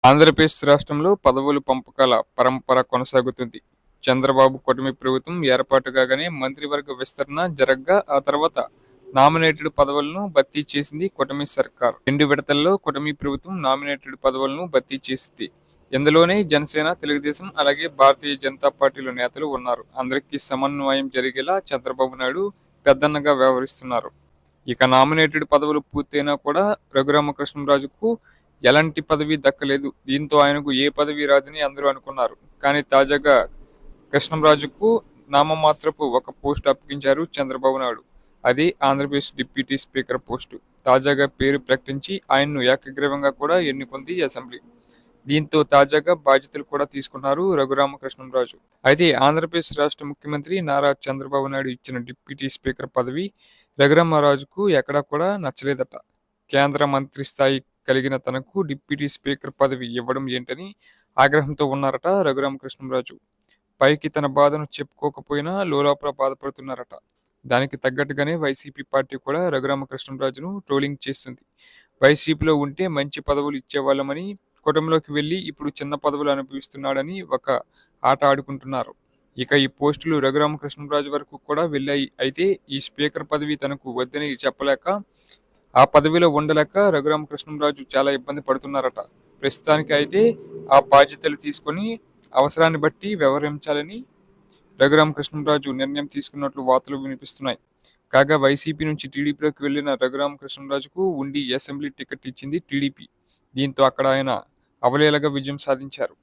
ఆంధ్రప్రదేశ్ రాష్ట్రంలో పదవుల పంపకాల పరంపర కొనసాగుతుంది. చంద్రబాబు కూటమి ప్రభుత్వం ఏర్పాటు కాగానే మంత్రివర్గ విస్తరణ జరగ్గా ఆ తర్వాత నామినేటెడ్ పదవులను భర్తీ చేసింది కూటమి సర్కార్. 2 విడతల్లో కూటమి ప్రభుత్వం నామినేటెడ్ పదవులను భర్తీ చేసింది. ఇందులోనే జనసేన, తెలుగుదేశం అలాగే భారతీయ జనతా పార్టీల నేతలు ఉన్నారు. అందరికీ సమన్వయం జరిగేలా చంద్రబాబు నాయుడు పెద్దన్నగా వ్యవహరిస్తున్నారు. ఇక నామినేటెడ్ పదవులు పూర్తయినా కూడా రఘురామకృష్ణంరాజుకు ఎలాంటి పదవి దక్కలేదు. దీంతో ఆయనకు ఏ పదవి రాదని అందరూ అనుకున్నారు. కానీ తాజాగా కృష్ణంరాజుకు నామమాత్రపు ఒక పోస్టు అప్పగించారు చంద్రబాబు నాయుడు. అది ఆంధ్రప్రదేశ్ డిప్యూటీ స్పీకర్ పోస్టు. తాజాగా పేరు ప్రకటించి ఆయన్ను ఏకగ్రీవంగా కూడా ఎన్నుకుంది అసెంబ్లీ. దీంతో తాజాగా బాధ్యతలు కూడా తీసుకున్నారు రఘురామకృష్ణంరాజు. అయితే ఆంధ్రప్రదేశ్ రాష్ట్ర ముఖ్యమంత్రి నారా చంద్రబాబు నాయుడు ఇచ్చిన డిప్యూటీ స్పీకర్ పదవి రఘురామరాజుకు ఎక్కడా కూడా నచ్చలేదట. కేంద్ర మంత్రి స్థాయి కలిగిన తనకు డిప్యూటీ స్పీకర్ పదవి ఇవ్వడం ఏంటని ఆగ్రహంతో ఉన్నారట రఘురామకృష్ణంరాజు. పైకి తన బాధను చెప్పుకోకపోయినా లోలోపల బాధపడుతున్నారట. దానికి తగ్గట్టుగానే వైసీపీ పార్టీ కూడా రఘురామకృష్ణంరాజును ట్రోలింగ్ చేస్తుంది. వైసీపీలో ఉంటే మంచి పదవులు ఇచ్చేవాళ్ళమని, కుటుంబంలోకి వెళ్లి ఇప్పుడు చిన్న పదవులు అనుభవిస్తున్నాడని ఒక ఆట ఆడుకుంటున్నారు. ఇక ఈ పోస్టులు రఘురామకృష్ణంరాజు వరకు కూడా వెళ్ళాయి. అయితే ఈ స్పీకర్ పదవి తనకు వద్దని చెప్పలేక, ఆ పదవిలో ఉండలేక రఘురామకృష్ణంరాజు చాలా ఇబ్బంది పడుతున్నారట. ప్రస్తుతానికి అయితే ఆ బాధ్యతలు తీసుకొని అవసరాన్ని బట్టి వ్యవహరించాలని రఘురామకృష్ణంరాజు నిర్ణయం తీసుకున్నట్లు వార్తలు వినిపిస్తున్నాయి. కాగా వైసీపీ నుంచి టీడీపీలోకి వెళ్లిన రఘురామకృష్ణంరాజుకు ఉండి అసెంబ్లీ టికెట్ ఇచ్చింది టీడీపీ. దీంతో అక్కడ ఆయన అవలీలగా విజయం సాధించారు.